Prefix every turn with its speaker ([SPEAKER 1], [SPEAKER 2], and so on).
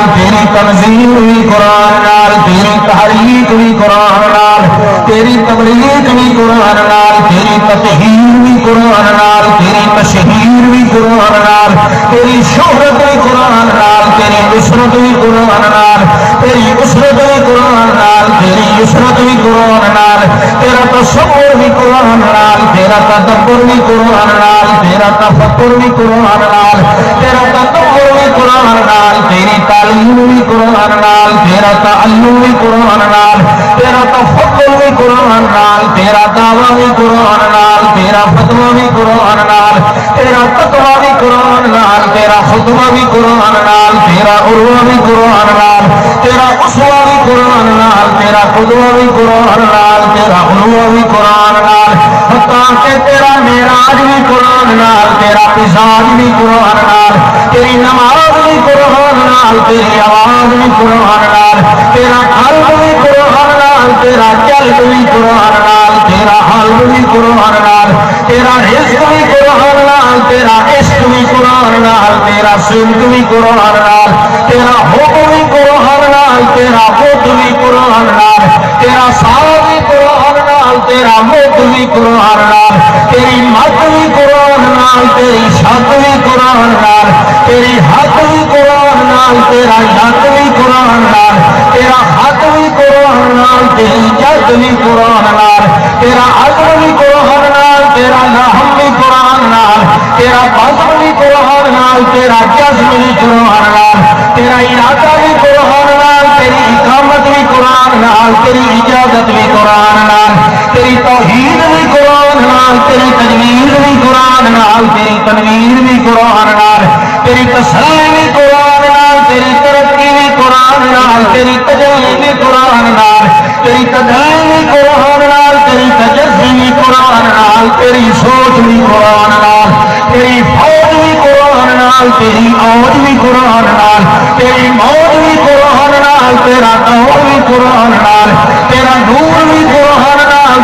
[SPEAKER 1] نال تیری تنزیل بھی قرآن نال تیری تحریک بھی قرآن نال تیری تبلیغ بھی قرآن نال تیری تطہیر بھی قرآن نال تیری تشہیر بھی قرآن نال تیری شہرت بھی قرآن نال تیری عصمت بھی قرآن نال تیری عصمت بھی قرآن نال تیری عصمت بھی قرآن نال تیرا تصور بھی قرآن نال تیرا تدبر بھی قرآن نال تیرا تفکر بھی قرآن نال تیرا تدبر بھی قرآن نال تیری تعلیم بھی قرآن نال تیرا تعلم بھی قرآن نال تیرا تفکر بھی قرآن نال تیرا دعویٰ بھی قرآن نال تیرا فتویٰ بھی قرآن نال تیرا تقویٰ بھی قرآن نال تیرا خطبہ بھی قرآن نال تیرا عروہ بھی قرآن نال تیرا اسوہ بھی قرآن نال تیرا قدوہ بھی قرآن نال تیرا علوہ بھی قرآن نال حتیٰ کہ تیرا معراج بھی قرآن نال تیرا قصاص بھی قرآن نال تیری نماز بھی قرآن نال تیری آواز بھی قرآن نال تیرا قلب بھی قرآن نال تیرا قلب بھی قرآن نال تیرا حلب بھی قرآن نال تیرا رزق بھی قرآن نال تیرا عشق بھی قرآن نال تیرا صدق بھی قرآن نال تیرا حکم بھی قرآن نال تیرا خود بھی قرآن نال تیرا سال بھی قرآن نال تیرا مد بھی قرآن نال تیری مد بھی قرآن نال تیری شد بھی قرآن نال تیری حد بھی قرآن نال تیرا ید بھی قرآن نال تیرا حد بھی قرآن نال تیری جد بھی قرآن نال تیرا عزم بھی قرآن نال تیرا لحم بھی قرآن نال تیرا بزم بھی قرآن نال تیرا جزم بھی قرآن نال تیرا ارادہ بھی قرآن نال تیری اقامت بھی قرآن نال تیری اجازت بھی قرآن نال تیری توحید بھی قرآن نال تیری تجوید بھی قرآن نال تیری تنویر بھی قرآن نال تیری تسلی بھی قرآن نال تیری ترقی بھی قرآن نال تیری تجلی بھی قرآن نال تیری تدلیل بھی قرآن نال تیری تجزی بھی قرآن نال تیری سوچ بھی قرآن نال تیری فوج بھی قرآن نال تیری اوج بھی قرآن نال تیری موج بھی قرآن نال تیرا دور بھی قرآن نال تیرا نور بھی قرآن نال